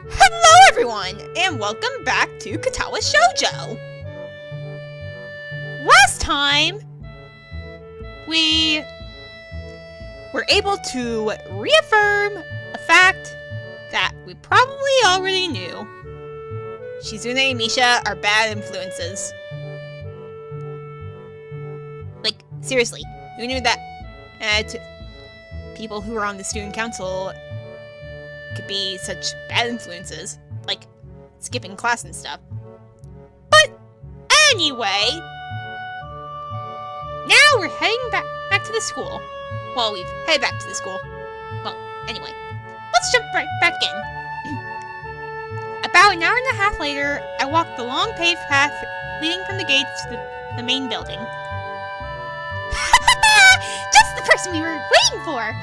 Hello everyone, and welcome back to Katawa Shoujo! Last time, we were able to reaffirm a fact that we probably already knew. Shizune and MISHA are bad influences. Like, seriously, who knew that people who were on the student council could be such bad influences, like skipping class and stuff. But anyway, now we're heading back to the school. Well, we've headed back to the school. Well, anyway, let's jump right back in. About an hour and a half later, I walked the long paved path leading from the gates to the main building. Just the person we were waiting for!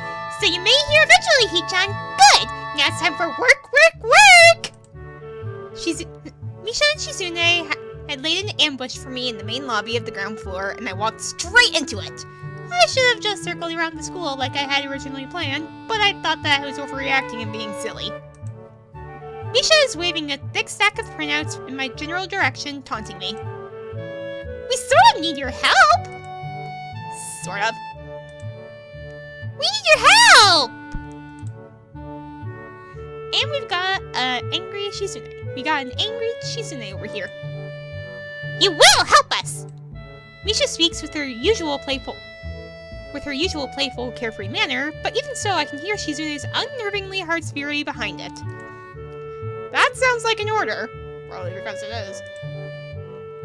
So you made it here eventually, Hee-chan. Good! Now it's time for work! MISHA and Shizune had laid an ambush for me in the main lobby of the ground floor, and I walked straight into it. I should have just circled around the school like I had originally planned, but I thought that I was overreacting and being silly. MISHA is waving a thick stack of printouts in my general direction, taunting me. We sort of need your help! Sort of. We need your help! And we've got an angry Shizune. We got an angry Shizune over here. You will help us! MISHA speaks with her usual playful, carefree manner, but even so, I can hear Shizune's unnervingly hard spirit behind it. That sounds like an order. Probably because it is.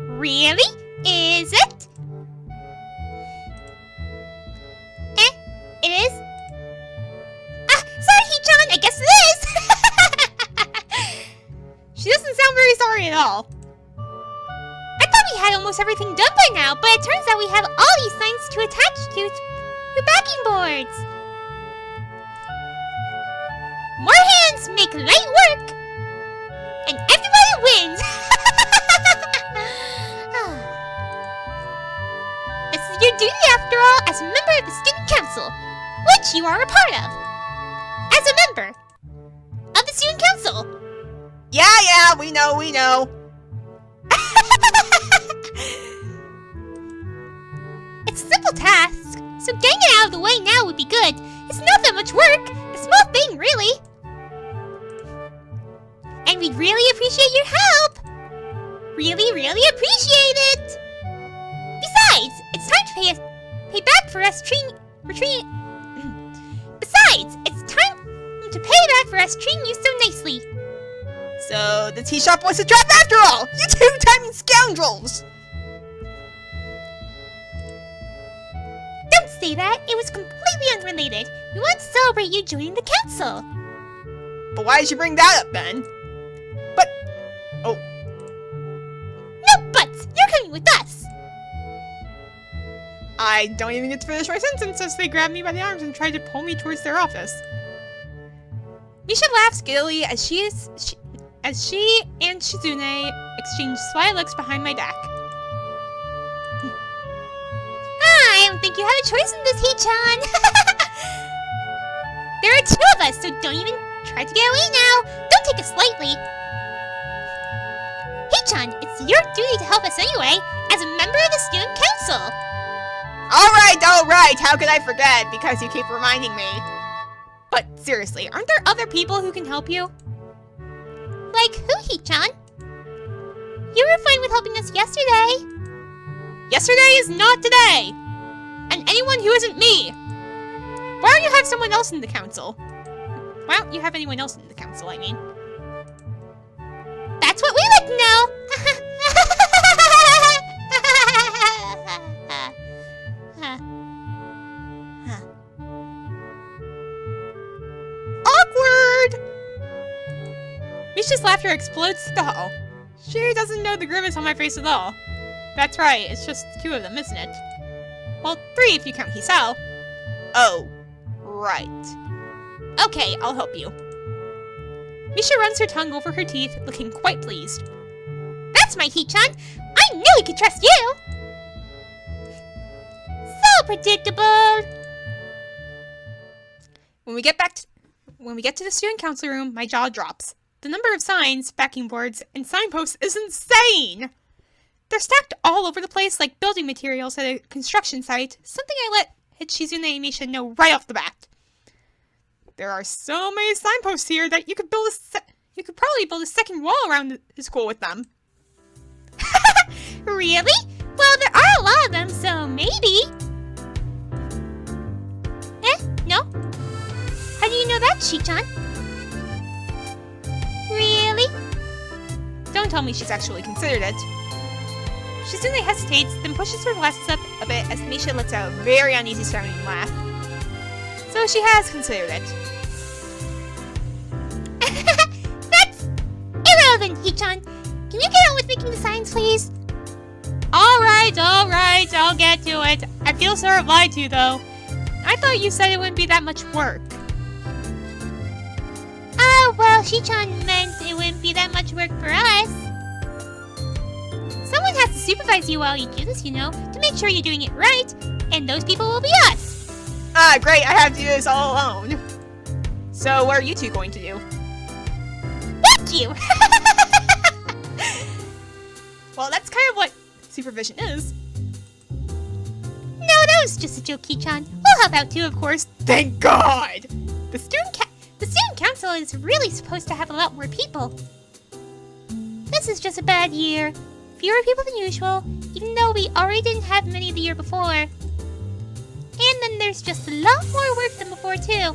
Really? Is it? It is? Sorry, Hee-chan, I guess it is! She doesn't sound very sorry at all. I thought we had almost everything done by now, but it turns out we have all these signs to attach to your backing boards. More hands make light work! And everybody wins! This is your duty, after all, as a member of the student council, which you are a part of. As a member of the student council. Yeah, we know. It's a simple task, so getting it out of the way now would be good. It's not that much work. A small thing, really. And we'd really appreciate your help. Really appreciate it. Besides, it's time to pay back for us treating you so nicely. So the tea shop was a trap after all! You two-timing scoundrels! Don't say that! It was completely unrelated. We want to celebrate you joining the council. But why did you bring that up, Ben? But... oh. No buts! You're coming with us! I don't even get to finish my sentence as they grab me by the arms and try to pull me towards their office. MISHA laughs giddily as she and Shizune exchange sly looks behind my back. I don't think you have a choice in this, Hee-chan. There are two of us, so don't even try to get away now. Don't take us lightly. Hee-chan, it's your duty to help us anyway, as a member of the student council. Alright, how could I forget, because you keep reminding me. But seriously, aren't there other people who can help you? Like who, Hee-chan? You were fine with helping us yesterday. Yesterday is not today! And anyone who isn't me! Why don't you have someone else in the council? Why don't you have anyone else in the council, I mean? That's what we like to know! Awkward! MISHA's laughter explodes through the hall. She doesn't know the grimace on my face at all. That's right, it's just two of them, isn't it? Well, three if you count Hisao. Oh, right. Okay, I'll help you. MISHA runs her tongue over her teeth, looking quite pleased. That's my Hee-chan! I knew we could trust you! So predictable! When we get to the student council room, my jaw drops. The number of signs, backing boards, and signposts is insane! They're stacked all over the place like building materials at a construction site, something I let Shizune and MISHA know right off the bat. There are so many signposts here that you could probably build a second wall around the school with them. Really? Well, there are a lot of them, so maybe. No? How do you know that, Shi-chan? Really? Don't tell me she's actually considered it. Shizune hesitates, then pushes her glasses up a bit as MISHA lets out a very uneasy sounding laugh. So she has considered it. That's irrelevant, Hi-chan. Can you get on with making the signs, please? Alright, I'll get to it. I feel sort of lied to, though. I thought you said it wouldn't be that much work. Well, Shi-chan meant it wouldn't be that much work for us. Someone has to supervise you while you do this, you know, to make sure you're doing it right, and those people will be us. Great, I have to do this all alone. So, what are you two going to do? Thank you! Well, that's kind of what supervision is. No, that was just a joke, Hi-chan. We'll help out too, of course. Thank God! The student council is really supposed to have a lot more people. This is just a bad year. Fewer people than usual, even though we already didn't have many the year before. And then there's just a lot more work than before, too.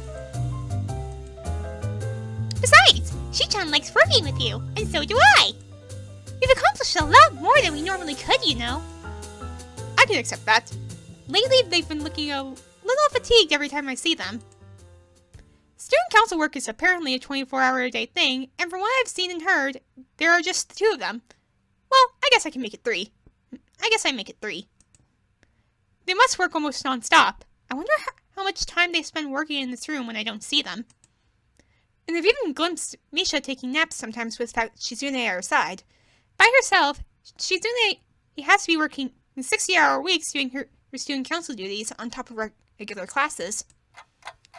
Besides, Shi-chan likes working with you, and so do I. We've accomplished a lot more than we normally could, you know. I can accept that. Lately, they've been looking a little fatigued every time I see them. Student council work is apparently a 24-hour-a-day thing, and from what I've seen and heard, there are just the two of them. Well, I guess I can make it 3. I guess I make it 3. They must work almost non-stop. I wonder how much time they spend working in this room when I don't see them. And I've even glimpsed MISHA taking naps sometimes without Shizune at her side. By herself, Shizune has to be working in 60-hour weeks doing her student council duties on top of regular classes.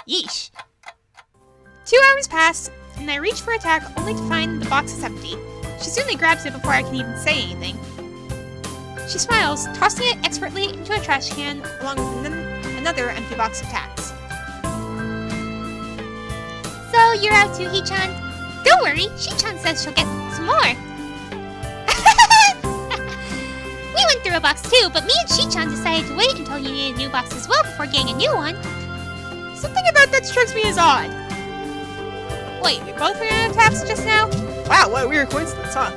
Yeesh. 2 hours pass, and I reach for attack only to find the box is empty. Shizune grabs it before I can even say anything. She smiles, tossing it expertly into a trash can along with another empty box of tacks. So you're out too, Hi-chan? Don't worry, Shi-chan says she'll get some more. We went through a box too, but me and Shi-chan decided to wait until you needed a new box as well before getting a new one. Something about that strikes me as odd. Wait, we both ran out of tacks just now? Wow, what a weird coincidence, huh?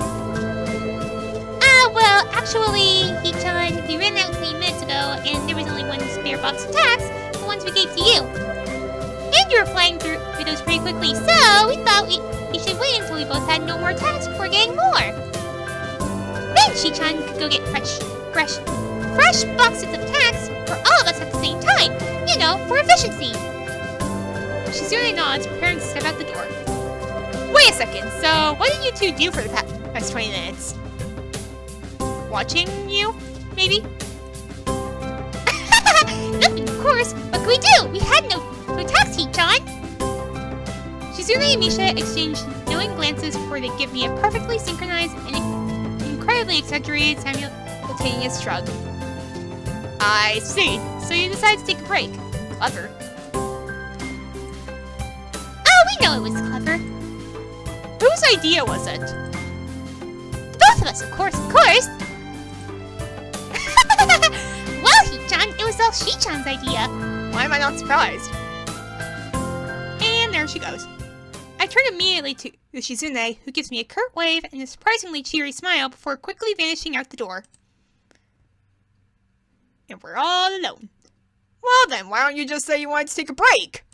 Well, actually, Hi-chan, we ran out 3 minutes ago, and there was only one spare box of tacks, the ones we gave to you. And you were flying through those pretty quickly, so we thought we should wait until we both had no more tacks before getting more. Then Shi-chan could go get fresh boxes of tacks for all of us at the same time, you know, for efficiency. Shizune nods, preparing to step out the door. Wait a second, so what did you two do for the past 20 minutes? Watching you, maybe? Nothing, of course. What could we do? We had no tacks, Hi-chan. Shizune and MISHA exchange knowing glances before they give me a perfectly synchronized and incredibly exaggerated simultaneous shrug. I see. So you decided to take a break. Clever. Oh, we know it was clever. Whose idea was it? Both of us, of course, of course. Well, Hi-chan, it was all Shi-chan's idea. Why am I not surprised? And there she goes. I turn immediately to Shizune, who gives me a curt wave and a surprisingly cheery smile before quickly vanishing out the door. And we're all alone. Well then, why don't you just say you wanted to take a break?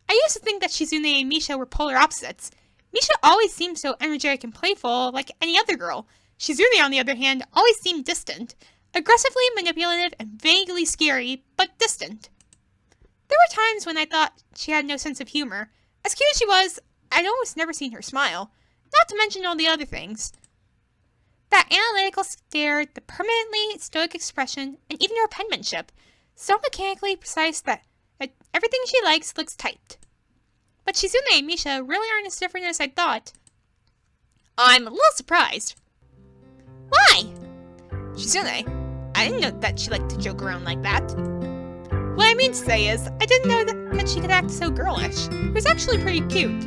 I used to think that Shizune and MISHA were polar opposites. MISHA always seemed so energetic and playful, like any other girl. Shizune, on the other hand, always seemed distant. Aggressively manipulative and vaguely scary, but distant. There were times when I thought she had no sense of humor. As cute as she was, I'd almost never seen her smile. Not to mention all the other things. That analytical stare, the permanently stoic expression, and even her penmanship. So mechanically precise that everything she likes looks typed. But Shizune and MISHA really aren't as different as I thought. I'm a little surprised. Why? Shizune, I didn't know that she liked to joke around like that. What I mean to say is, I didn't know that she could act so girlish. It was actually pretty cute.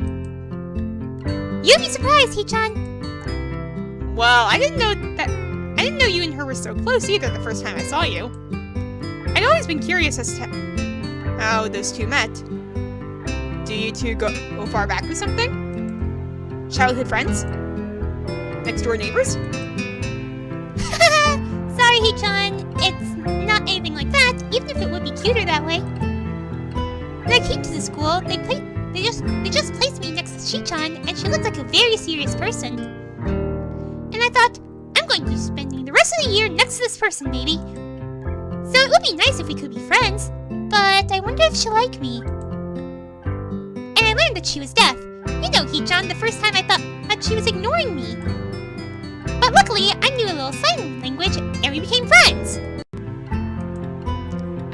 You'd be surprised, Hee-chan. Well, I didn't know you and her were so close either the first time I saw you. I'd always been curious as to how those two met. Do you two go far back with something? Childhood friends? Next door neighbors? Sorry, Hee-chan. It's not anything like that, even if it would be cuter that way. When I came to the school, they just placed me next to Shi-chan, and she looked like a very serious person. And I thought, I'm going to be spending the rest of the year next to this person, maybe. So it would be nice if we could be friends, but I wonder if she'll like me. And I learned that she was deaf. You know, Hee-chan, the first time I thought that she was ignoring me. But luckily, I knew a little sign language, and we became friends.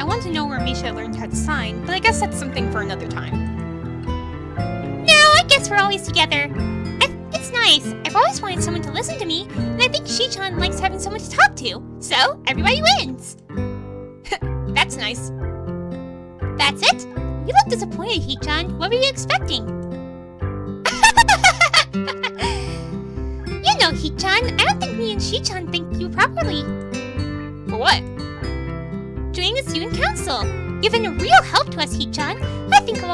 I want to know where MISHA learned how to sign, but I guess that's something for another time. No, I guess we're always together. It's nice. I've always wanted someone to listen to me, and I think Shi-chan likes having someone to talk to. So, everybody wins. That's nice. That's it? You look disappointed, Hee-chan. What were you expecting? You know, Hee-chan, I don't think me and Shi-chan think you properly. For what? Joining the student council. You've been a real help to us, Hee-chan. I think I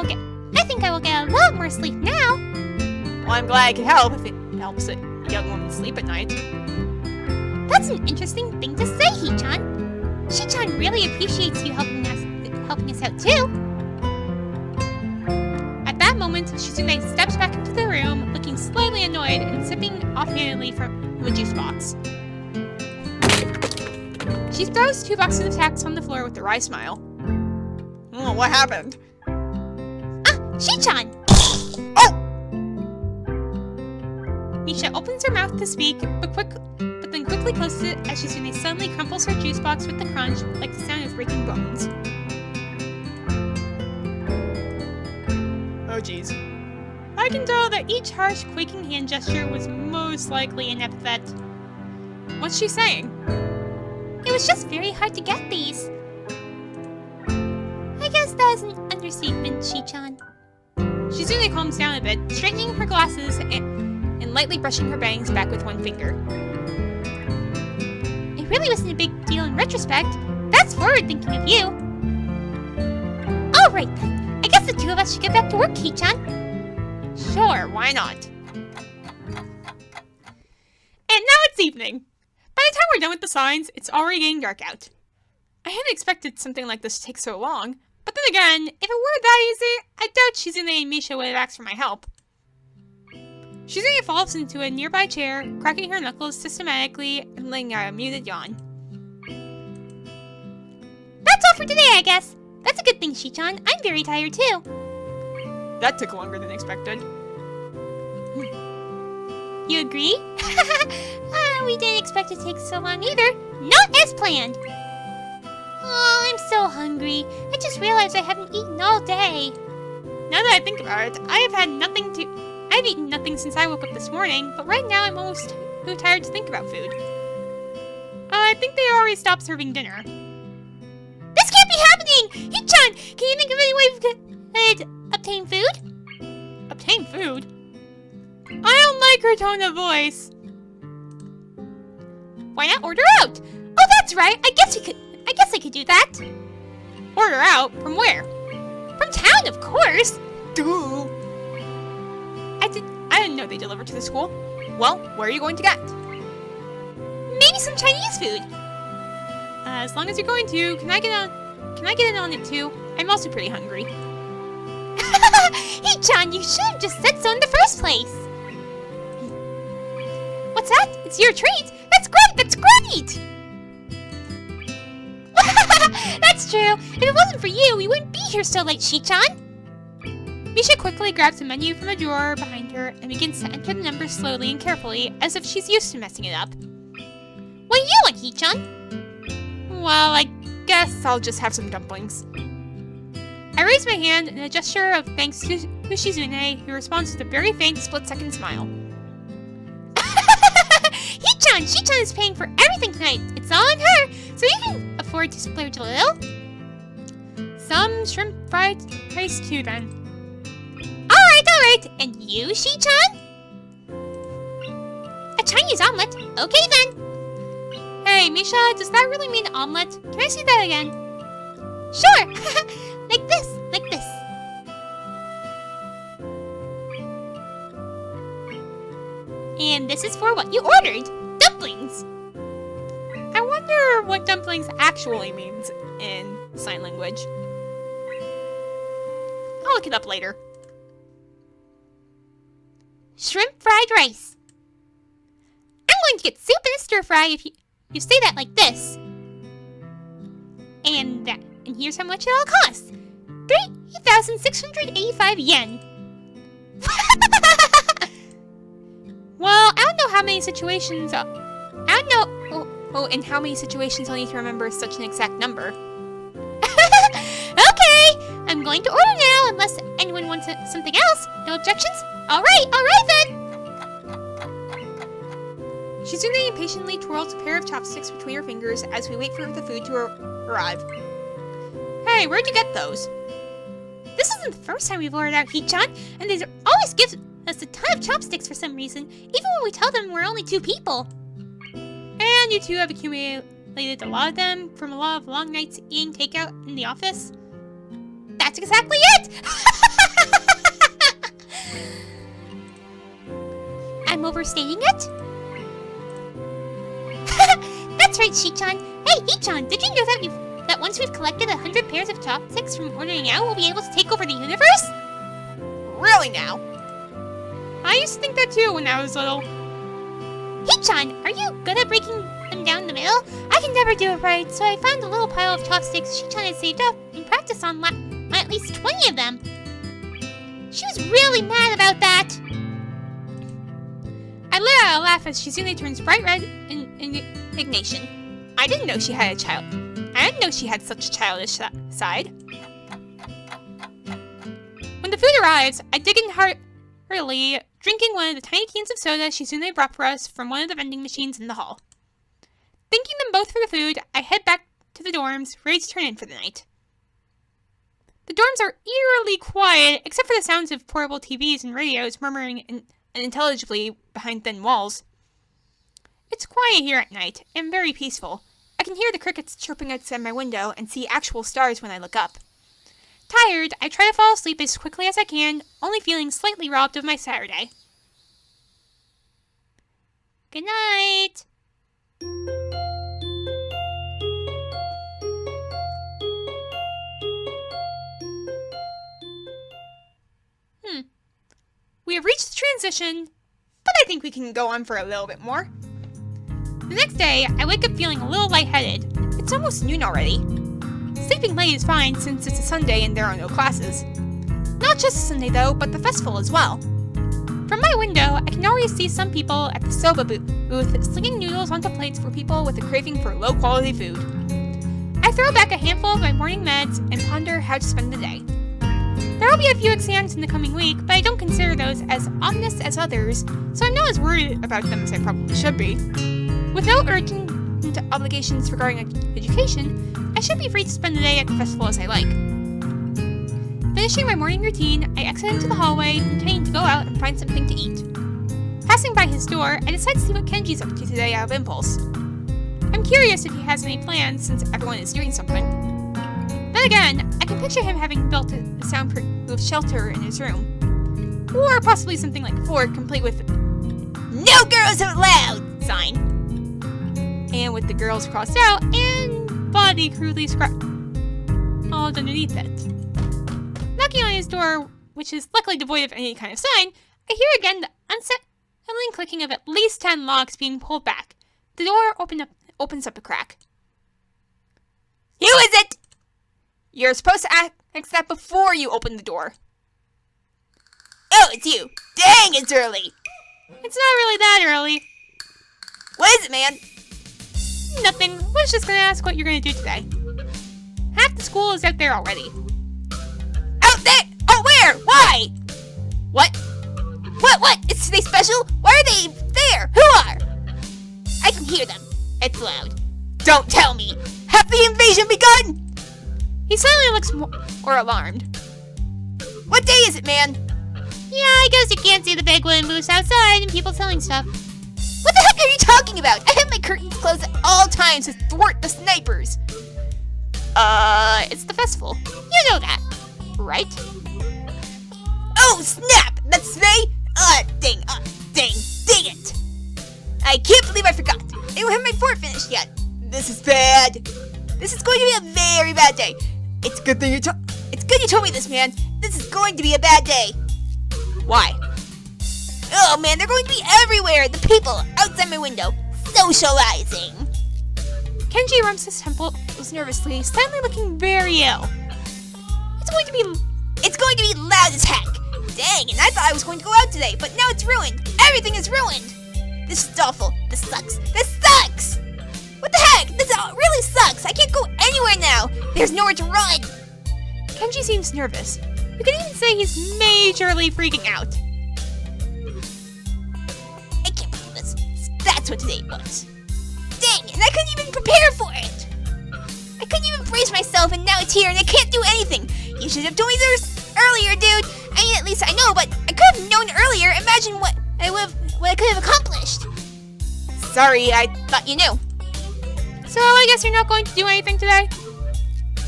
will get a lot more sleep now. Well, I'm glad I could help if it helps a young woman sleep at night. That's an interesting thing to say, Hee-chan. Shi-chan really appreciates you helping us out too. At that moment, Shizune steps back into the room, looking slightly annoyed and sipping offhandedly from a juice box. She throws 2 boxes of tacks on the floor with a wry smile. Oh, what happened? Shi-chan! Oh! MISHA opens her mouth to speak, but then quickly closes it as Shizune suddenly crumples her juice box with a crunch, like the sound of breaking bones. Oh jeez. I can tell that each harsh, quaking hand gesture was most likely an epithet. What's she saying? It was just very hard to get these. I guess that's an understatement, Shi-chan. Shizune calms down a bit, straightening her glasses and lightly brushing her bangs back with one finger. It really wasn't a big deal in retrospect. That's forward thinking of you. Alright then. I guess the 2 of us should get back to work, Hee-chan. Sure, why not? And now it's evening. By the time we're done with the signs, it's already getting dark out. I hadn't expected something like this to take so long, but then again, if it were that easy, I doubt Shizune and MISHA would have asked for my help. Shizune falls into a nearby chair, cracking her knuckles systematically and letting out a muted yawn. That's all for today, I guess. That's a good thing, Shi-chan. I'm very tired too. That took longer than expected. You agree? We didn't expect it to take so long either. Not as planned. Oh, I'm so hungry. I just realized I haven't eaten all day. Now that I think about it, I've eaten nothing since I woke up this morning, but right now I'm almost too tired to think about food. I think they already stopped serving dinner. This can't be happening! Hee-chan, can you think of any way we could obtain food? Obtain food? I don't like her tone of voice. Why not order out? Oh, that's right. I guess I could do that. Order out? From where? From town, of course. Duh. I didn't know they delivered to the school. Well, where are you going to get? Maybe some Chinese food. As long as you're going to, can I get in on it too? I'm also pretty hungry. Hey, John, you should have just said so in the first place. What's that? It's your treat. That's great. That's great. That's true. If it wasn't for you, we wouldn't be here so late, Shi-chan. MISHA quickly grabs a menu from a drawer behind her and begins to enter the numbers slowly and carefully, as if she's used to messing it up. What do you want, Hee-chan? Well, I guess I'll just have some dumplings. I raise my hand in a gesture of thanks to Shizune, who responds with a very faint split-second smile. Hichan! Shichan is paying for everything tonight. It's all on her, so you can afford to splurge a little. Some shrimp fried rice too, then. Alright. And you, Shichan? A Chinese omelet? Okay, then. Hey, Misha, does that really mean omelet? Can I see that again? Sure! Like this. And this is for what you ordered. Dumplings. I wonder what dumplings actually means in sign language. I'll look it up later. Shrimp fried rice. I'm going to get soup and a stir fry if you say that like this. And here's how much it all costs. 3,685 yen. Well, I don't know how many situations... and how many situations I'll need to remember such an exact number. Okay, I'm going to order now unless anyone wants something else. No objections? Alright then! Shizune impatiently twirls a pair of chopsticks between her fingers as we wait for the food to arrive. Hey, where'd you get those? This isn't the first time we've ordered out Hichan, and they always give us a ton of chopsticks for some reason, even when we tell them we're only 2 people. And you two have accumulated a lot of them from a lot of long nights eating takeout in the office? That's exactly it! I'm overstating it? That's right, Shichan. Hey, Hichan, did you know that once we've collected 100 pairs of chopsticks from ordering out, we'll be able to take over the universe? Really now? I used to think that too when I was little. Hichan, are you good at breaking them down the middle? I can never do it right, so I found a little pile of chopsticks Shichan had saved up and practiced on at least 20 of them. She was really mad about that. I let out a laugh as Shizune turns bright red in indignation. I didn't know she had such a childish side. When the food arrives, I dig in heartily, drinking one of the tiny cans of soda Shizune brought for us from one of the vending machines in the hall. Thanking them both for the food, I head back to the dorms, ready to turn in for the night. The dorms are eerily quiet, except for the sounds of portable TVs and radios murmuring unintelligibly behind thin walls. It's quiet here at night, and very peaceful. I can hear the crickets chirping outside my window and see actual stars when I look up. Tired, I try to fall asleep as quickly as I can, only feeling slightly robbed of my Saturday. Good night! We have reached the transition, but I think we can go on for a little bit more. The next day, I wake up feeling a little lightheaded. It's almost noon already. Sleeping late is fine since it's a Sunday and there are no classes. Not just a Sunday though, but the festival as well. From my window, I can already see some people at the soba booth slinging noodles onto plates for people with a craving for low-quality food. I throw back a handful of my morning meds and ponder how to spend the day. There will be a few exams in the coming week, but I don't consider those as ominous as others, so I'm not as worried about them as I probably should be. With no urgent obligations regarding education, I should be free to spend the day at the festival as I like. Finishing my morning routine, I exit into the hallway, intending to go out and find something to eat. Passing by his door, I decide to see what Kenji's up to today out of impulse. I'm curious if he has any plans since everyone is doing something. Then again, I can picture him having built a soundproof shelter in his room. Or possibly something like a fort, complete with "No girls allowed" sign. And with the girls crossed out and body crudely scratched all underneath it. Knocking on his door, which is luckily devoid of any kind of sign, I hear again the unsettling clicking of at least 10 locks being pulled back. The door opens up a crack. Who is it? You're supposed to ask that before you open the door. Oh, it's you. Dang, it's early. It's not really that early. What is it, man? Nothing. I was just gonna ask what you're gonna do today. Half the school is out there already. Out there? Oh, where? Why? What? What? It's today special? Why are they there? Who are? Shizune looks more alarmed. What day is it, man? Yeah, I guess you can't see the big wooden booths outside and people selling stuff. What the heck are you talking about? I have my curtains closed at all times to thwart the snipers. It's the festival. You know that, right? Oh, snap! That's today? Dang it! I can't believe I forgot. I don't have my fort finished yet. This is bad. This is going to be a very bad day. It's good you told me this, man. This is going to be a bad day. Why? Oh man, they're going to be everywhere. The people outside my window, socializing. Kenji runs his temples nervously, suddenly looking very ill. It's going to be loud as heck. Dang, and I thought I was going to go out today, but now it's ruined. Everything is ruined. This is awful. This sucks. What the heck? This really sucks. I can't go anywhere now. There's nowhere to run. Kenji seems nervous. You can even say he's majorly freaking out. I can't believe this. That's what today was. Dang, and I couldn't even prepare for it. I couldn't even brace myself, and now it's here, and I can't do anything. You should have told me this earlier, dude. I mean, at least I know, but I could have known earlier. Imagine what I could have accomplished. Sorry, I thought you knew. So I guess you're not going to do anything today?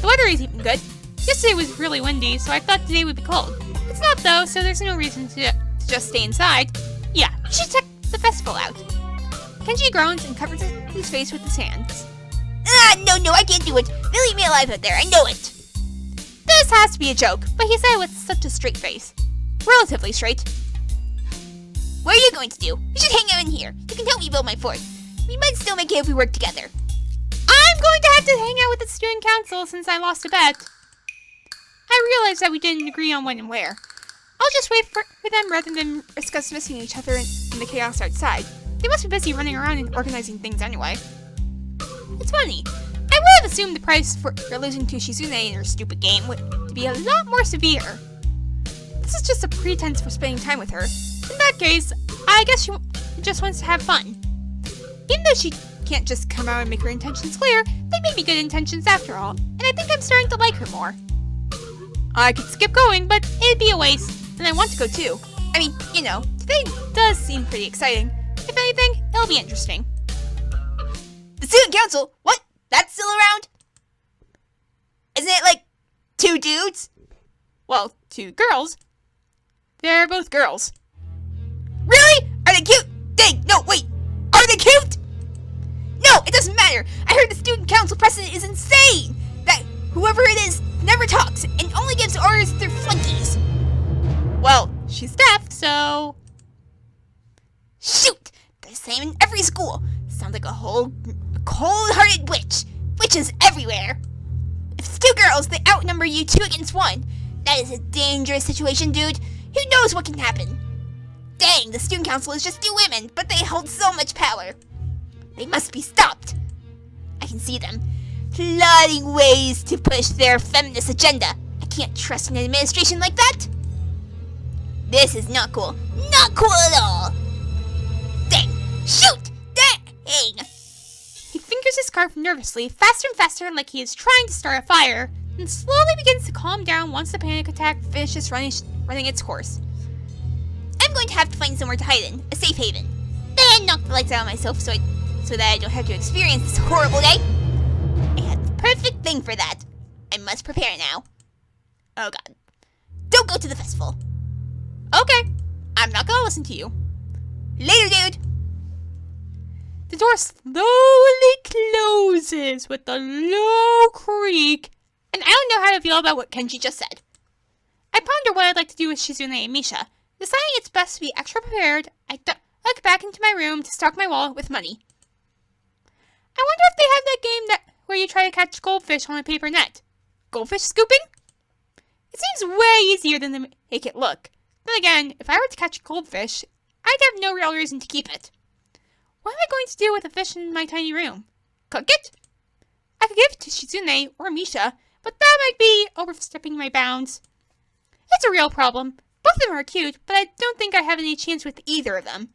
The weather is even good. Yesterday was really windy, so I thought today would be cold. It's not though, so there's no reason to just stay inside. Yeah, you should check the festival out. Kenji groans and covers his face with his hands. No, I can't do it. They'll eat me alive out there, I know it. This has to be a joke, but he said it with such a straight face. Relatively straight. What are you going to do? You should hang out in here. You can help me build my fort. We might still make it if we work together. I'm going to have to hang out with the student council since I lost a bet. I realized that we didn't agree on when and where. I'll just wait for them rather than risk us missing each other in the chaos outside. They must be busy running around and organizing things anyway. It's funny. I would have assumed the price for losing to Shizune in her stupid game would be a lot more severe. This is just a pretense for spending time with her. In that case, I guess she just wants to have fun. Even though she can't just come out and make her intentions clear, they may be good intentions after all, and I think I'm starting to like her more. I could skip going, but it'd be a waste, and I want to go too. I mean, you know, today does seem pretty exciting. If anything, it'll be interesting. The student council? What? That's still around? Isn't it like 2 dudes? Well, 2 girls. They're both girls. Really? Are they cute? Dang, no, wait. Are they cute? No, it doesn't matter. I heard the student council president is insane. That whoever it is never talks and only gives orders to their flunkies. Well, she's deaf, so... Shoot! They're the same in every school. Sounds like a whole cold-hearted witch. Witches everywhere. If it's 2 girls, they outnumber you 2 against 1. That is a dangerous situation, dude. Who knows what can happen? Dang, the student council is just 2 women, but they hold so much power. They must be stopped. I can see them, plotting ways to push their feminist agenda. I can't trust an administration like that. This is not cool. Not cool at all. Dang, shoot, dang. He fingers his scarf nervously, faster and faster, like he is trying to start a fire, and slowly begins to calm down once the panic attack finishes running its course. I'm going to have to find somewhere to hide in, a safe haven. Then knock the lights out of myself so that I don't have to experience this horrible day. I had the perfect thing for that. I must prepare now. Oh god. Don't go to the festival. Okay, I'm not gonna listen to you. Later, dude. The door slowly closes with a low creak, and I don't know how to feel about what Kenji just said. I ponder what I'd like to do with Shizune and Misha. Deciding it's best to be extra prepared, I dug back into my room to stock my wallet with money. I wonder if they have that game where you try to catch goldfish on a paper net. Goldfish scooping? It seems way easier than to make it look. Then again, if I were to catch a goldfish, I'd have no real reason to keep it. What am I going to do with a fish in my tiny room? Cook it? I could give it to Shizune or Misha, but that might be overstepping my bounds. It's a real problem. Both of them are cute, but I don't think I have any chance with either of them.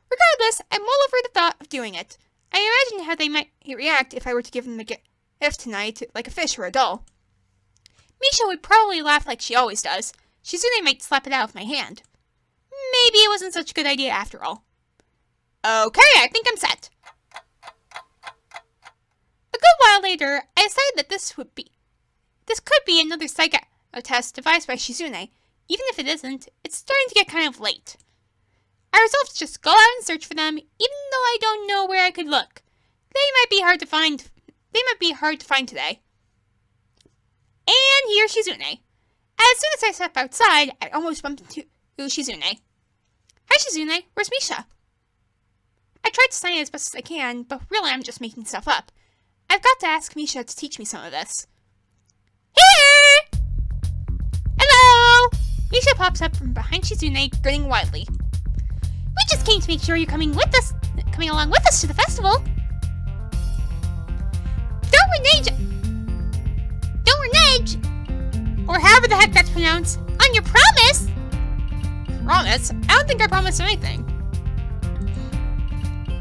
Regardless, I'm all over the thought of doing it. I imagine how they might react if I were to give them a gift tonight, like a fish or a doll. Misha would probably laugh like she always does. Shizune might slap it out of my hand. Maybe it wasn't such a good idea after all. Okay, I think I'm set. A good while later, I decided that this could be another psych test devised by Shizune. Even if it isn't, it's starting to get kind of late. I resolved to just go out and search for them, even though I don't know where I could look. They might be hard to find today. And here's Shizune. As soon as I step outside, I almost bumped into Shizune. Hi Shizune, where's Misha? I tried to sign it as best as I can, but really I'm just making stuff up. I've got to ask Misha to teach me some of this. Here! Hello! Misha pops up from behind Shizune, grinning widely. We just came to make sure you're coming along with us to the festival. Don't renege! Or however the heck that's pronounced, on your promise! Promise? I don't think I promised anything.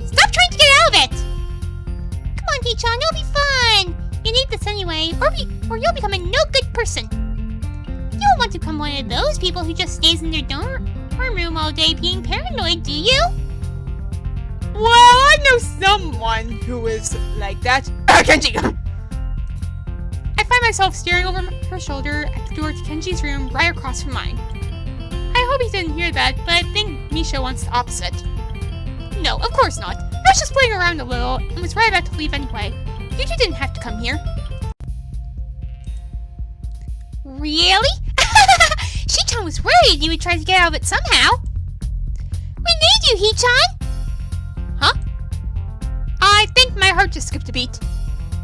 Stop trying to get out of it! Come on, Hee-chan, it'll be fun! You need this anyway, or you'll become a no-good person. You don't want to become one of those people who just stays in their dorm room all day being paranoid, do you? Well, I know someone who is like that. Kenji! I find myself staring over her shoulder at the door to Kenji's room right across from mine. I hope he didn't hear that, but I think Misha wants the opposite. No, of course not. I was just playing around a little and was right about to leave anyway. You two didn't have to come here. Really? Shi-chan was worried you would try to get out of it somehow. We need you, Hee-chan! Huh? I think my heart just skipped a beat.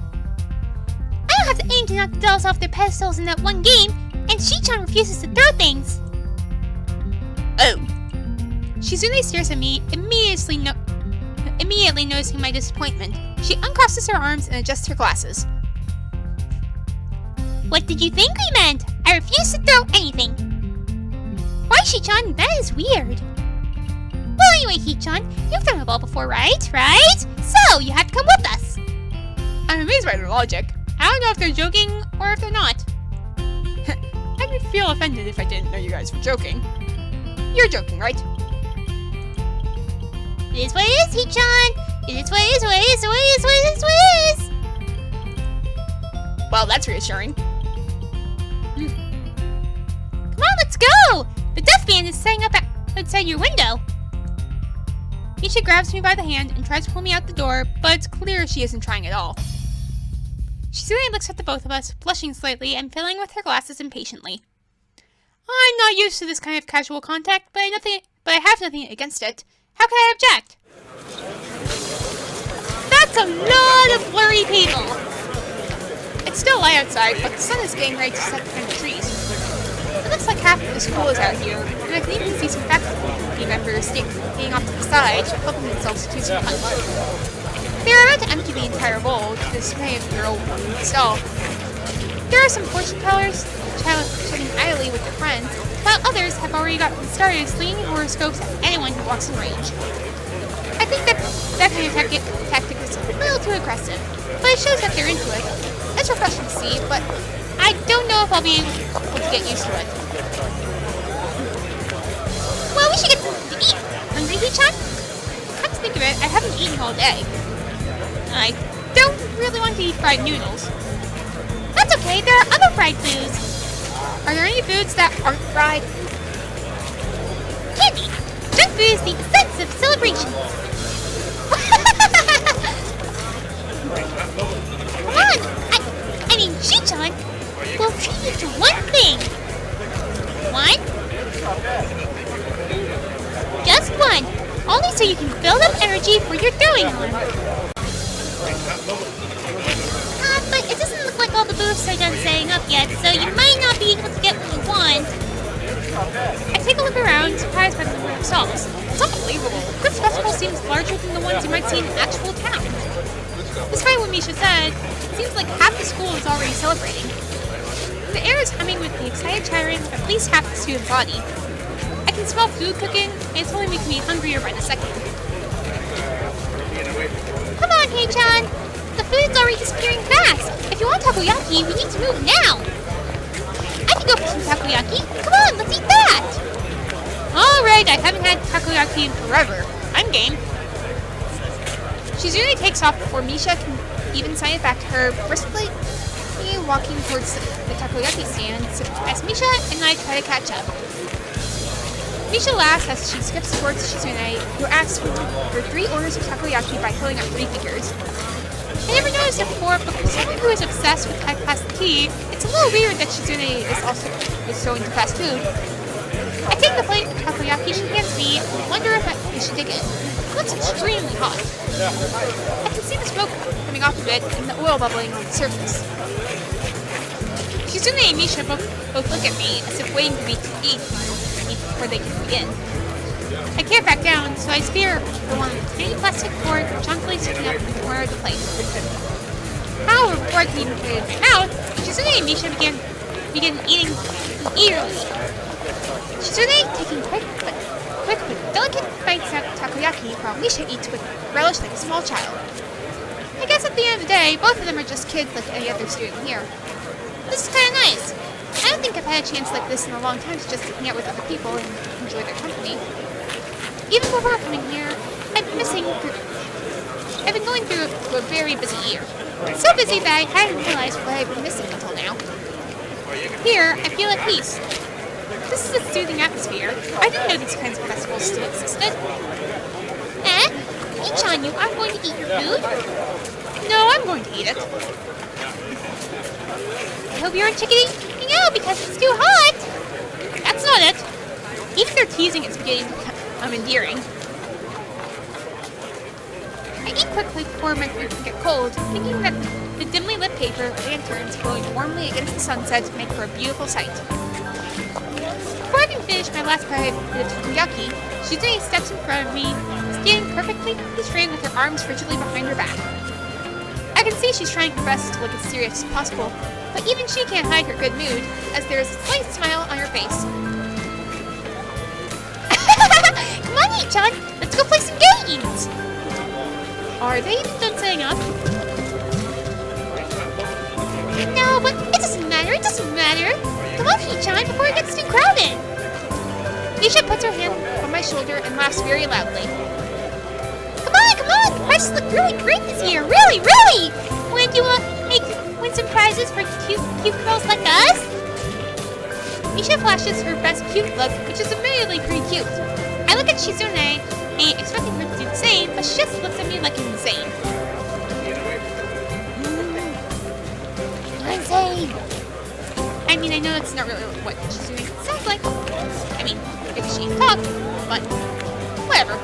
I don't have to aim to knock the dolls off their pedestals in that one game, and Shi-chan refuses to throw things. Oh. Shizune stares at me, immediately noticing my disappointment. She uncrosses her arms and adjusts her glasses. What did you think we meant? I refuse to throw anything. Why, Shi-chan? That is weird. Well, anyway, Hee-chan, you've thrown a ball before, right? So, you have to come with us. I'm amazed by their logic. I don't know if they're joking or if they're not. I would feel offended if I didn't know you guys were joking. You're joking, right? It is what it is, Hee-chan. It is what it is, what it is, what it is, what it is, what it is. Well, that's reassuring. Come on, let's go! The death band is setting up outside your window. Misha grabs me by the hand and tries to pull me out the door, but it's clear she isn't trying at all. Shizune looks at the both of us, blushing slightly and filling with her glasses impatiently. I'm not used to this kind of casual contact, but I have nothing against it. How can I object? That's a lot of blurry people! It's still light outside, but the sun is getting ready to set behind the trees. It looks like half of the school is out here, and I can even see some faculty members being off to the side, helping themselves to some punch. They are about to empty the entire bowl to display of their old stall. There are some fortune tellers chatting idly with their friends, while others have already gotten started slinging horoscopes at anyone who walks in range. I think that kind of tactic is a little too aggressive, but it shows that they're into it. It's refreshing to see, but I don't know if I'll be able to get used to it. Well, we should get something to eat. Hungry, Hee-chan? Come to think of it, I haven't eaten all day. I don't really want to eat fried noodles. That's okay, there are other fried foods. Are there any foods that aren't fried? Candy! Junk food is the essence of celebration. Come on! I mean, Shi-chan, we'll treat you to one thing. One? Just one. Only so you can build up energy for your throwing arm. But it doesn't look like all the booths are done setting up yet, so you might not be able to get what you want. I take a look around, surprised by the number of stalls. It's unbelievable. This festival seems larger than the ones you might see in an actual town. Despite what Misha said, it seems like half the school is already celebrating. The air is humming with the excited chattering of at least half the student body. I can smell food cooking, and it's only making me hungrier by the second. Come on, Hee-chan! The food's already disappearing fast! If you want takoyaki, we need to move now! to go for some takoyaki? Come on, let's eat that! Alright, I haven't had takoyaki in forever. I'm game. Shizune takes off before Misha can even sign it back to her, briskly walking towards the takoyaki stand as Misha and I try to catch up. Misha laughs as she skips towards Shizune, who asks for 3 orders of takoyaki by holding up 3 fingers. I never noticed it before, but for someone who is obsessed with high-class tea, it's a little weird that Shizune is so into fast food. I take the plate of takoyaki she hands me and wonder if I should dig in. It looks extremely hot. I can see the smoke coming off of it and the oil bubbling on the surface. Shizune and Misha both look at me as if waiting for me to eat before they can begin. I can't back down, so I spear the one tiny plastic fork jauntily sticking up in the corner of the plate. However, before I can even put it in my mouth, Shizune and Misha begin eating eagerly. Shizune taking quick but delicate bites of takoyaki, while Misha eats with relish like a small child. I guess at the end of the day, both of them are just kids like any other student here. This is kind of nice. I don't think I've had a chance like this in a long time to just hang out with other people and enjoy their company. Even before coming here, I've been going through a very busy year. So busy that I hadn't realized what I've been missing until now. Here, I feel at peace. This is a soothing atmosphere. I didn't know these kinds of festivals still existed. Michan, you aren't going to eat your food? No, I'm going to eat it. I hope you aren't chickening out because it's too hot. That's not it. Even their teasing is beginning to become endearing. I eat quickly before my food can get cold, thinking that the dimly lit paper lanterns glowing warmly against the sunset make for a beautiful sight. Before I can finish my last bite of the takoyaki, Shizune steps in front of me, standing perfectly straight with her arms rigidly behind her back. I can see she's trying her best to look as serious as possible, but even she can't hide her good mood, as there is a slight smile on her face. Come on, Ichan, let's go play some games! Are they even done setting up? No, but it doesn't matter, Come on, Ichan, before it gets too crowded! Misha puts her hand on my shoulder and laughs very loudly. Come on, the prizes look really great this year, really! Want to win some prizes for cute girls like us? Misha flashes her best cute look, which is admittedly pretty cute. I look at Shizune, expecting her to do the same, but she just looks at me like insane. Insane! I mean, I know that's not really what Shizune sounds like. I mean, if she talks, but whatever.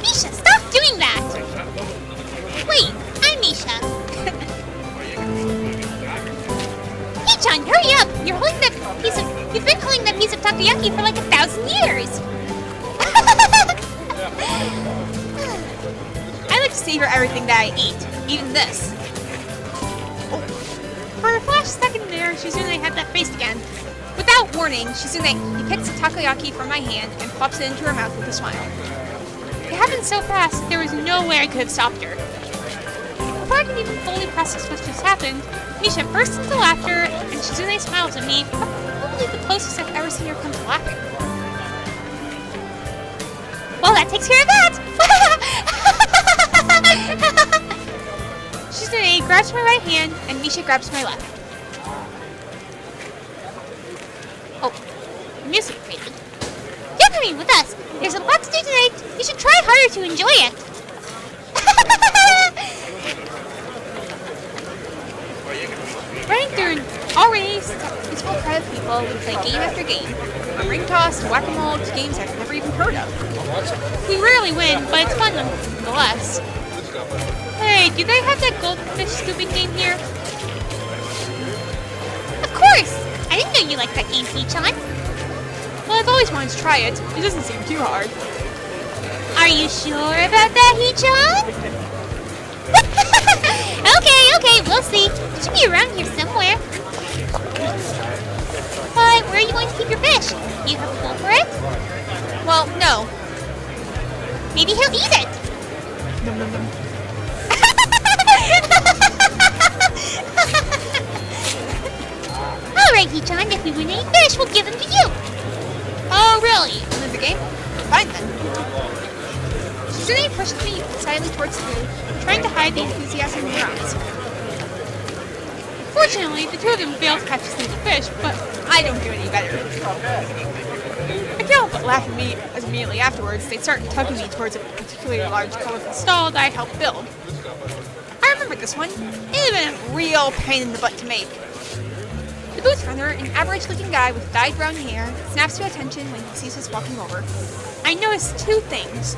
Misha, stop doing that! Wait, I'm Misha. Ichan, hurry up! You've been holding that piece of takoyaki for like 1,000 years! I like to savor everything that I eat, even this. For a flash second there, Shizune had that face again. Without warning, Shizune picks the takoyaki from my hand and plops it into her mouth with a smile. It happened so fast that there was no way I could have stopped her. Before I can even fully process what just happened, Misha bursts into laughter, and Shizune smiles at me, probably the closest I've ever seen her come to laughing. Well, that takes care of that! Shizune grabs my right hand, and Misha grabs my left. Oh, music faded. You're coming with us! There's a lot to do tonight! You should try harder to enjoy it! Running through an already peaceful crowd of people, we play game after game. From ring toss to whack-a-mole to games I've never even heard of. We rarely win, but it's fun nonetheless. Hey, do they have that goldfish scooping game here? Of course! I didn't know you liked that game, Ichan. Well, I've always wanted to try it. It doesn't seem too hard. Are you sure about that, Ichan? Okay, we'll see. It should be around here somewhere. But where are you going to keep your fish? Do you have a bowl for it? Well, no. Maybe he'll eat it. if we win any fish, we'll give them to you. Oh, really? End of the game? Fine then. Shizune pushed me silently towards the food, trying to hide the enthusiasm in her eyes. Fortunately, the two of them failed to catch a single fish, but I don't do any better. I can't help but laugh at me as immediately afterwards they start tugging me towards a particularly large, colorful stall that I helped build. I remember this one. It had been a real pain in the butt to make. The booth runner, an average-looking guy with dyed brown hair, snaps to attention when he sees us walking over. I noticed two things.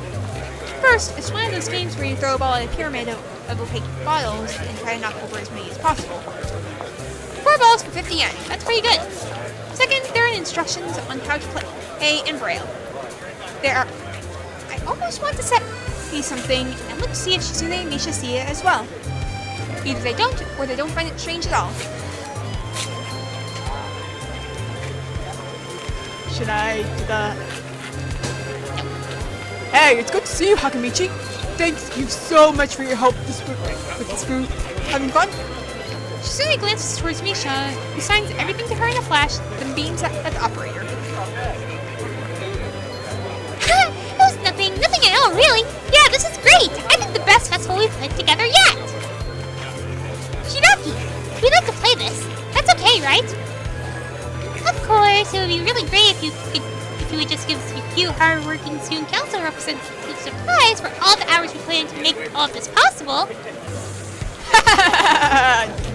First, it's one of those games where you throw a ball at a pyramid of opaque bottles and try to knock over as many as possible. 4 balls for 50 yen. That's pretty good. Second, there are instructions on how to play in Braille. I almost want to see something and look to see if Shizune and Misha see it as well. Either they don't, or they don't find it strange at all. Should I do that? Hey, it's good to see you, Hakamichi. Thanks you so much for your help with this food. Having fun? Shizune glances towards Misha, who signs everything to her in a flash, then beams at the operator. It was nothing at all, really. Yeah, this is great. I think the best festival we've put together yet. Shiraki, we'd like to play this. That's okay, right? Of course, it would be really great if you would just give us a few hard-working student council representatives a prize for all the hours we put in to make all of this possible.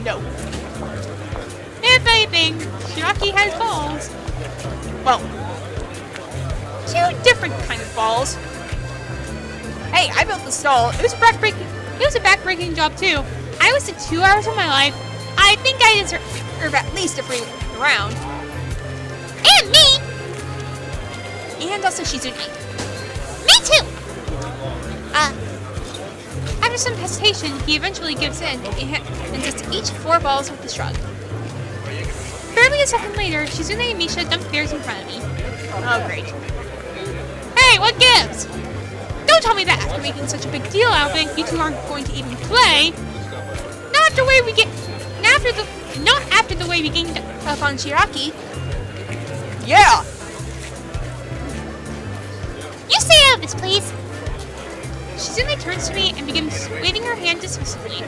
No. If anything, Shiraki has balls. Well, 2 different kind of balls. Hey, I built the stall. It was a back-breaking job too. I wasted 2 hours of my life. I think I deserve at least a free round. And me! And also Shizune. Me too! After some hesitation, he eventually gives in and just each 4 balls with a shrug. Barely a second later, Shizune and Misha dump theirs in front of me. Oh, great. Hey, what gives? Don't tell me that after making such a big deal out of it, you two aren't going to even play. Not after the way we ganged up on Shiraki. Yeah! You stay out of this, please. Shizune turns to me and begins waving her hand dismissively.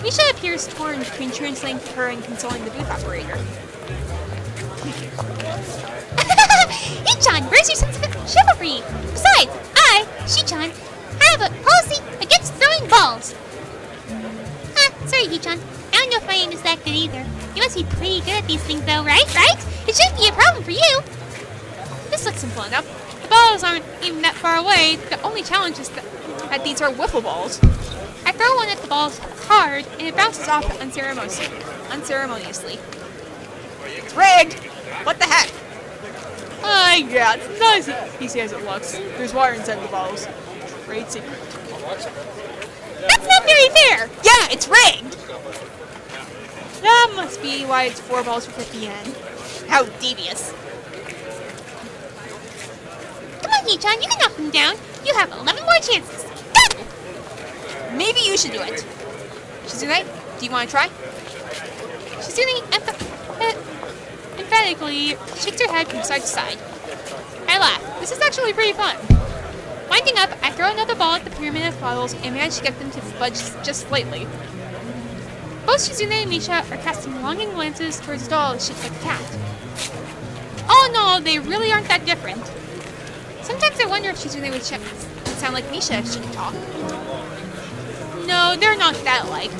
Misha appears torn between translating to her and consoling the booth operator. Hichan, where's your sense of chivalry? Besides, Shichan, have a policy against throwing balls. Sorry, Hichan. I don't know if my aim is that good either. You must be pretty good at these things, though, right? It shouldn't be a problem for you. This looks simple enough. The balls aren't even that far away. The only challenge is that these are wiffle balls. I throw one at the balls hard, and it bounces off unceremoniously. It's rigged! What the heck? Yeah, it's not as easy as it looks. There's water inside the balls. Great secret. That's not very fair! Yeah, it's rigged! That must be why it's 4 balls for 50 yen. How devious. Come on, Hichan, you can knock them down. You have 11 more chances. Done! Maybe you should do it. Shizune, do you want to try? Shizune emphatically shakes her head from side to side. I laugh. This is actually pretty fun. Winding up, I throw another ball at the pyramid of bottles and manage to get them to budge just slightly. Both Shizune and Misha are casting longing glances towards a doll shaped like a cat. All in all, they really aren't that different. Sometimes I wonder if Shizune would sound like Misha if she could talk. No, they're not that alike.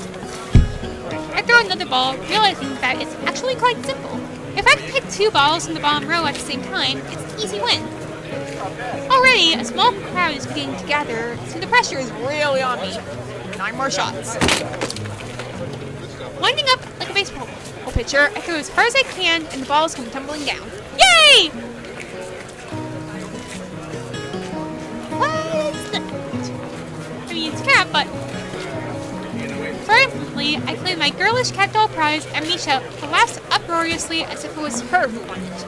I throw another ball, realizing that it's actually quite simple. If I can hit 2 balls in the bottom row at the same time, it's an easy win. Already, a small crowd is beginning to gather, so the pressure is really on me. 9 more shots. Winding up like a baseball pitcher, I throw as hard as I can, and the balls come tumbling down. Yay! What's the... I mean, it's cat, but... Triumphantly, I claim my girlish cat doll prize, and Misha laughs uproariously as if it was her who won it.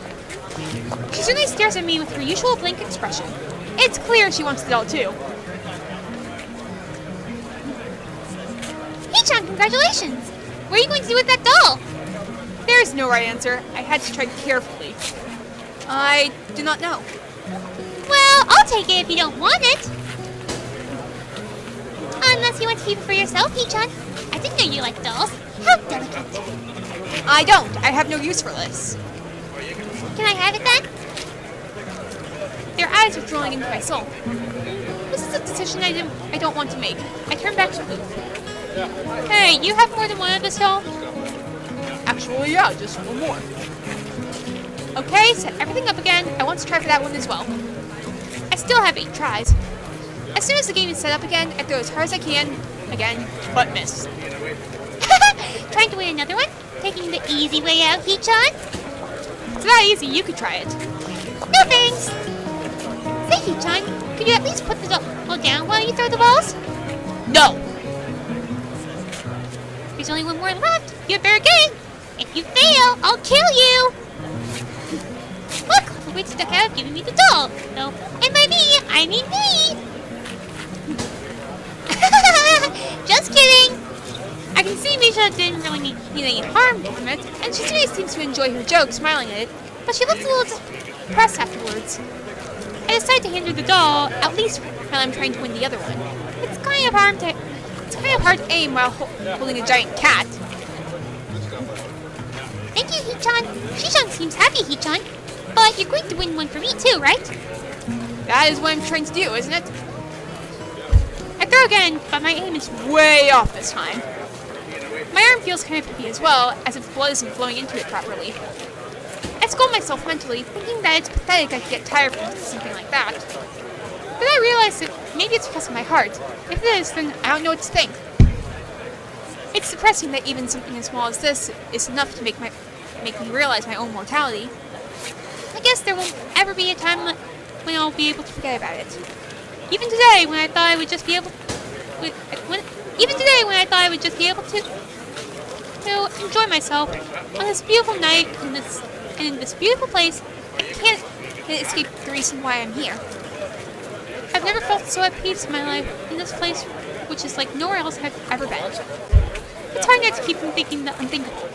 Shizune stares at me with her usual blank expression. It's clear she wants the doll too. Hichan, congratulations! What are you going to do with that doll? There's no right answer. I had to tread carefully. I do not know. Well, I'll take it if you don't want it. Unless you want to keep it for yourself, Hee-chan. I didn't know you like dolls. How delicate. I don't. I have no use for this. Can I have it then? Their eyes are drilling into my soul. This is a decision I don't want to make. I turn back to the booth. Hey, you have more than one of this doll? Actually, yeah, just one more. Okay, set everything up again. I want to try for that one as well. I still have 8 tries. As soon as the game is set up again, I throw as hard as I can, again, but miss. Trying to win another one? Taking the easy way out, Hee-chan? It's that easy, you could try it. No thanks! Say, Hee-chan, could you at least put the doll down while you throw the balls? No! There's only one more left. You had better get it. If you fail, I'll kill you! Look, the witch stuck out giving me the doll. No, and by me, I mean me! Just kidding! I can see Misha didn't really need any harm from it, and Shizune seems to enjoy her joke, smiling at it, but she looks a little depressed afterwards. I decide to hand her the doll, at least while I'm trying to win the other one. It's kind of hard to aim while holding a giant cat. Thank you, Hee-chan. Shi-chan seems happy, Hee-chan. But you're going to win one for me too, right? That is what I'm trying to do, isn't it? I throw again, but my aim is way off this time. My arm feels kind of heavy as well, as if blood isn't flowing into it properly. I scold myself mentally, thinking that it's pathetic I could get tired from something like that. But I realize that maybe it's because of my heart. If it is, then I don't know what to think. It's depressing that even something as small as this is enough to make me realize my own mortality. I guess there won't ever be a time when I'll be able to forget about it. Even today, when I thought I would just be able to enjoy myself on this beautiful night in this beautiful place, I can't escape the reason why I'm here. I've never felt so at peace in my life in this place, which is like nowhere else I've ever been. It's hard not to keep from thinking the unthinkable.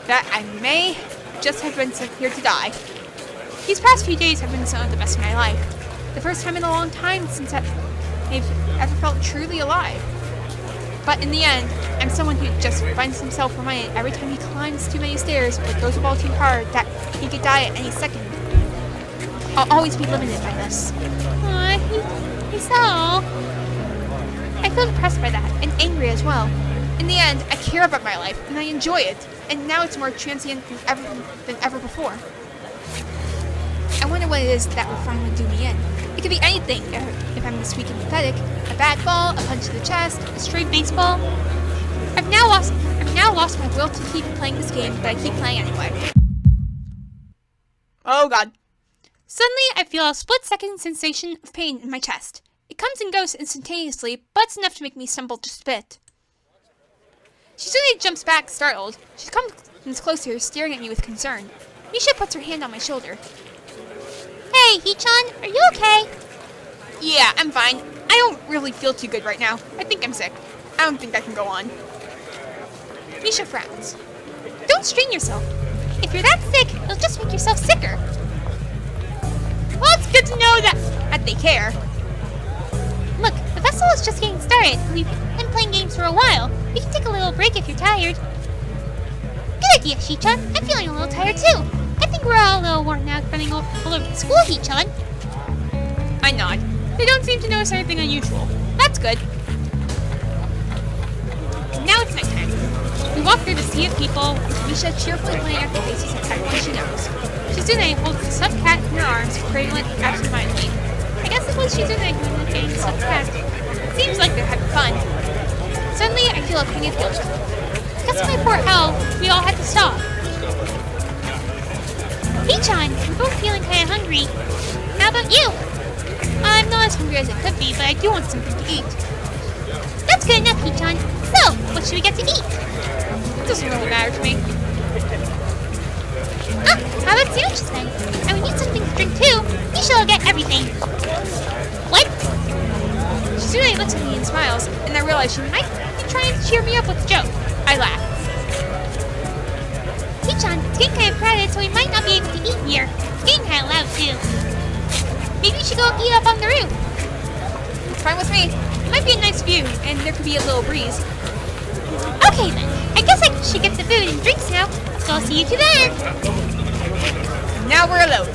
That I may just have been sent here to die. These past few days have been some of the best of my life. The first time in a long time since I've ever felt truly alive. But in the end, I'm someone who just finds himself reminded every time he climbs too many stairs or throws a ball too hard that he could die at any second. I'll always be limited by this. Aw, Hisao. I feel depressed by that, and angry as well. In the end, I care about my life, and I enjoy it, and now it's more transient than ever before. I wonder what it is that will finally do me in. It could be anything, if I'm this weak and pathetic. A bad ball, a punch to the chest, a straight baseball. I've now lost my will to keep playing this game, but I keep playing anyway. Oh god. Suddenly, I feel a split-second sensation of pain in my chest. It comes and goes instantaneously, but it's enough to make me stumble just a bit. Shizune jumps back, startled. She comes closer, staring at me with concern. Misha puts her hand on my shoulder. Hey, Hee-chan, are you okay? Yeah, I'm fine. I don't really feel too good right now. I think I'm sick. I don't think I can go on. Misha frowns. Don't strain yourself. If you're that sick, you'll just make yourself sicker. Well, it's good to know that they care. Look, the festival is just getting started, and we've been playing games for a while. We can take a little break if you're tired. Good idea, Shi-chan. I'm feeling a little tired too. I think we're all a little worn out running all over the school, Hee-chan. I nod. They don't seem to notice anything unusual. That's good. Now it's nighttime. We walk through the sea of people, with Misha cheerfully playing at the faces of everyone she knows. Shizune holds the stuffed cat in her arms, cradling it absentmindedly. I guess it was Shizune who ended up getting the stuffed cat. It seems like they're having fun. Suddenly, I feel a pang of guilt. Because of my poor health, we all had to stop. Hee-chan, we're both feeling kind of hungry. How about you? I'm not as hungry as I could be, but I do want something to eat. That's good enough, Hee-chan. So, what should we get to eat? It doesn't really matter to me. How about sandwiches then? And we need something to drink too. Misha will get everything. What? Shizune looks at me and smiles, and I realize she might be trying to cheer me up with a joke. I laugh. John, it's getting kind of crowded, so we might not be able to eat here. It's getting kind of loud, too. Maybe we should go eat up on the roof. It's fine with me. It might be a nice view, and there could be a little breeze. Okay, then. I guess I should get the food and drinks now. So I'll see you two then. Now we're alone.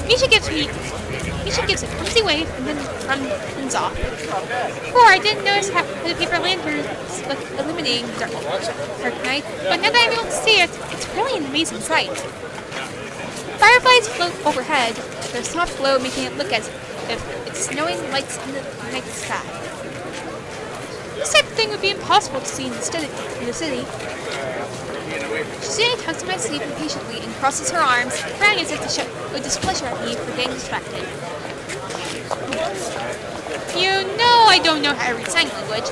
Misha gives a clumsy wave and then runs off. Before, I didn't notice how the paper lanterns look illuminating the dark night, but now that I'm able to see it, it's really an amazing sight. Fireflies float overhead, their soft glow making it look as if it's snowing lights in the night sky. This type of thing would be impossible to see in the city. Shizune tugs my sleeve impatiently and crosses her arms, frowning as if to show displeasure at me for getting distracted. You know I don't know how to read sign language.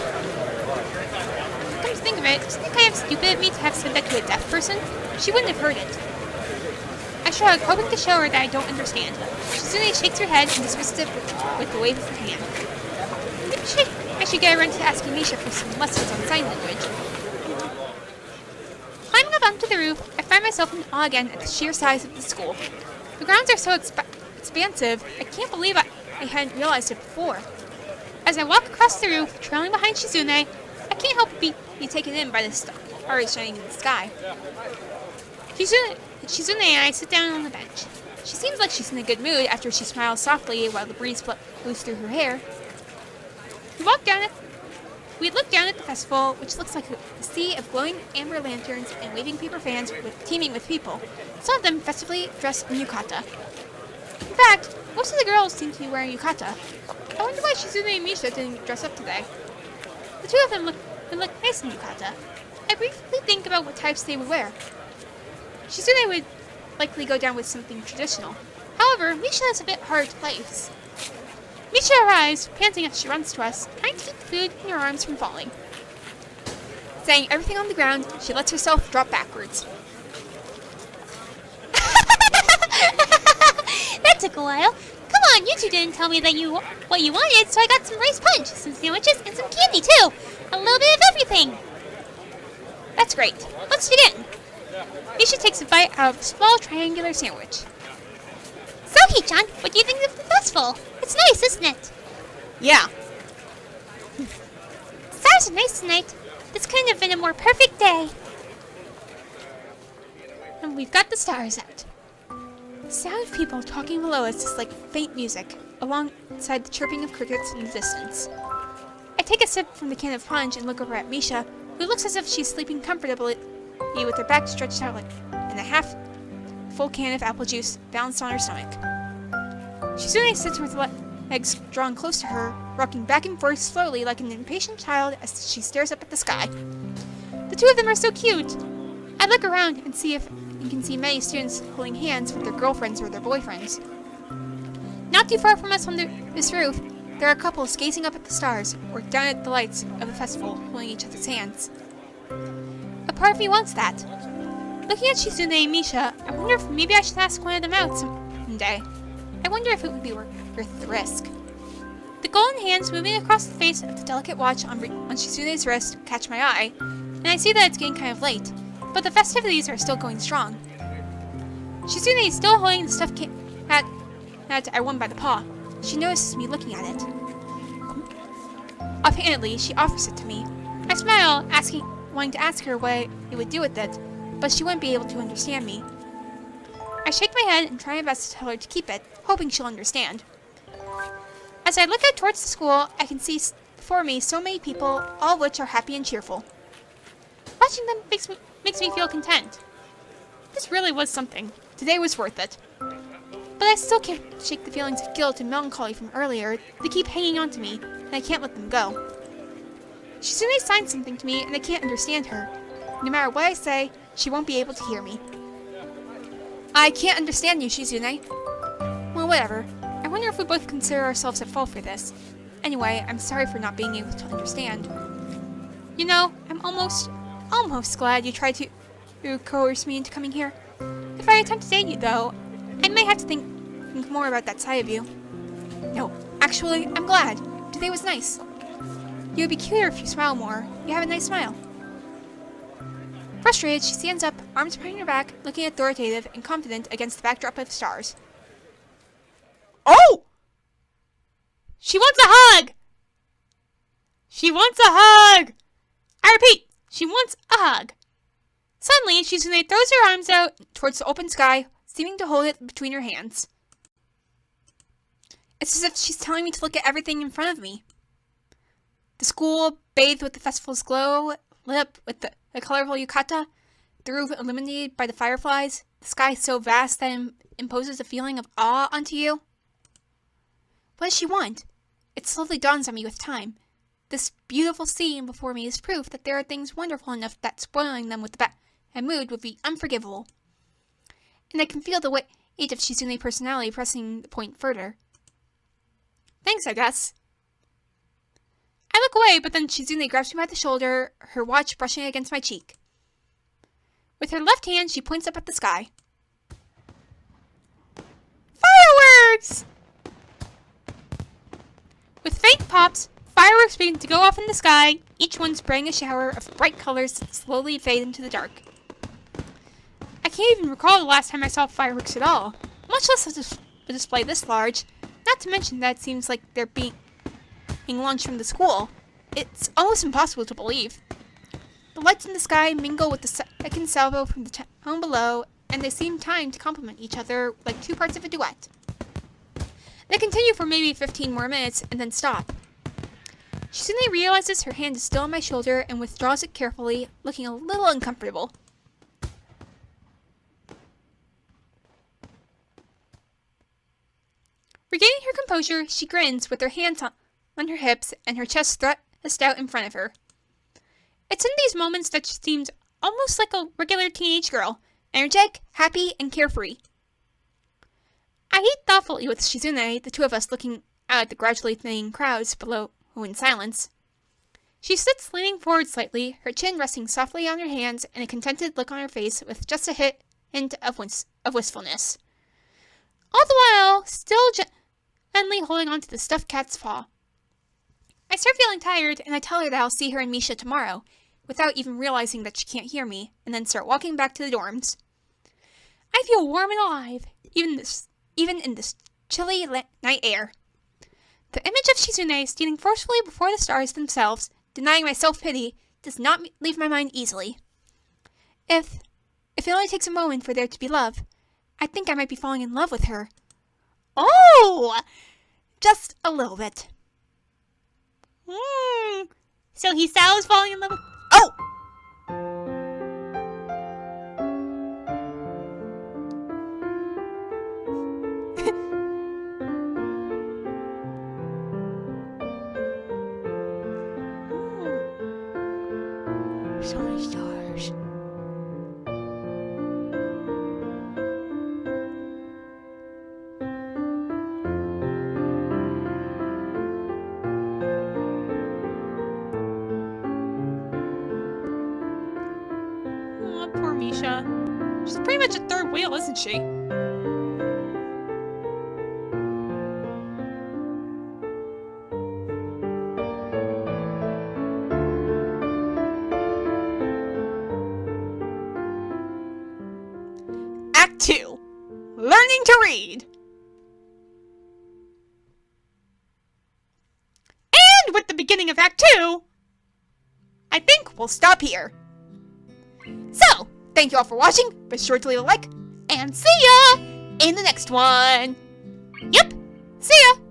Come to think of it, isn't it kind of stupid of me to have said that to a deaf person? She wouldn't have heard it. I shrug, hoping to show her that I don't understand. Shizune shakes her head and dismisses it with a wave of her hand. Maybe I should get around to asking MISHA for some lessons on sign language. Climbing up onto the roof, I find myself in awe again at the sheer size of the school. The grounds are so expansive, I can't believe I hadn't realized it before. As I walk across the roof, trailing behind Shizune, I can't help but be taken in by the stars shining in the sky. Shizune and I sit down on the bench. She seems like she's in a good mood after she smiles softly while the breeze blows through her hair. We look down at the festival, which looks like a sea of glowing amber lanterns and waving paper fans teeming with people, some of them festively dressed in yukata. In fact, most of the girls seem to be wearing yukata. I wonder why Shizune and MISHA didn't dress up today. The two of them look nice in yukata. I briefly think about what types they would wear. Shizune would likely go down with something traditional. However, MISHA is a bit hard to place. MISHA arrives, panting as she runs to us, trying to keep the food in her arms from falling. Saying everything on the ground, she lets herself drop backwards. That took a while. Come on, you two didn't tell me that what you wanted, so I got some rice punch, some sandwiches, and some candy too. A little bit of everything. That's great. Let's begin. MISHA takes a bite out of a small triangular sandwich. So, Hee-chan, what do you think of the festival? It's nice, isn't it? Yeah. The stars are nice tonight. This couldn't have been a more perfect day. And we've got the stars out. The sound of people talking below us is like faint music, alongside the chirping of crickets in the distance. I take a sip from the can of punch and look over at MISHA, who looks as if she's sleeping comfortably with her back stretched out and a half-full can of apple juice balanced on her stomach. Shizune sits with legs drawn close to her, rocking back and forth slowly like an impatient child as she stares up at the sky. The two of them are so cute! I look around and see if you can see many students holding hands with their girlfriends or their boyfriends. Not too far from us on this roof, there are couples gazing up at the stars or down at the lights of the festival, holding each other's hands. A part of me wants that. Looking at Shizune and MISHA, I wonder if maybe I should ask one of them out someday. I wonder if it would be worth the risk. The golden hands moving across the face of the delicate watch on Shizune's wrist catch my eye, and I see that it's getting kind of late, but the festivities are still going strong. Shizune is still holding the stuffed cat I won by the paw. She notices me looking at it. Offhandedly, she offers it to me. I smile, wanting to ask her what I would do with it, but she wouldn't be able to understand me. I shake my head and try my best to tell her to keep it, hoping she'll understand. As I look out towards the school, I can see before me so many people, all of which are happy and cheerful. Watching them makes me feel content. This really was something. Today was worth it. But I still can't shake the feelings of guilt and melancholy from earlier. They keep hanging on to me, and I can't let them go. Shizune signs something to me, and I can't understand her. No matter what I say, she won't be able to hear me. I can't understand you, Shizune. Well, whatever. I wonder if we both consider ourselves at fault for this. Anyway, I'm sorry for not being able to understand. You know, I'm almost glad you tried to coerce me into coming here. If I attempt to date you, though, I may have to think more about that side of you. No, actually, I'm glad. Today was nice. You would be cuter if you smile more. You have a nice smile. Frustrated, she stands up, arms behind her back, looking authoritative and confident against the backdrop of stars. Oh! She wants a hug! She wants a hug! I repeat, she wants a hug. Suddenly, Shizune throws her arms out Towards the open sky, seeming to hold it between her hands. It's as if she's telling me to look at everything in front of me. The school, bathed with the festival's glow, lit up with the colorful yukata, the roof illuminated by the fireflies, the sky so vast that it imposes a feeling of awe onto you. What does she want? It slowly dawns on me with time. This beautiful scene before me is proof that there are things wonderful enough that spoiling them with the bad mood would be unforgivable. And I can feel the weight of Shizune's personality pressing the point further. Thanks, I guess. I look away, but then Shizune grabs me by the shoulder, her watch brushing against my cheek. With her left hand, she points up at the sky. fireworks! With faint pops, fireworks begin to go off in the sky, Each one spraying a shower of bright colors that slowly fade into the dark. I can't even recall the last time I saw fireworks at all, much less a display this large, not to mention that it seems like they're being launched from the school. It's almost impossible to believe. The lights in the sky mingle with the second salvo from the town below, and they seem timed to complement each other like two parts of a duet. They continue for maybe 15 more minutes and then stop. Shizune realizes her hand is still on my shoulder and withdraws it carefully, looking a little uncomfortable. Regaining her composure, she grins with her hands on her hips and her chest thrust out in front of her. It's in these moments that she seems almost like a regular teenage girl, energetic, happy, and carefree. I eat thoughtfully with Shizune, the two of us looking out at the gradually thinning crowds below in silence. She sits leaning forward slightly, her chin resting softly on her hands and a contented look on her face with just a hint of wistfulness. All the while, still gently holding on to the stuffed cat's paw. I start feeling tired, and I tell her that I'll see her and MISHA tomorrow, without even realizing that she can't hear me, and then start walking back to the dorms. I feel warm and alive, even in this chilly night air. The image of Shizune standing forcefully before the stars themselves, denying my self-pity, does not leave my mind easily. If it only takes a moment for there to be love, I think I might be falling in love with her. Oh! Just a little bit. So Hisao is falling in love with... Oh! So many stars. Oh, poor MISHA. She's pretty much a third wheel, isn't she? Act 2. Learning to read. And with the beginning of Act 2, I think we'll stop here. So, thank you all for watching. Be sure to leave a like, and see ya in the next one. Yep, see ya.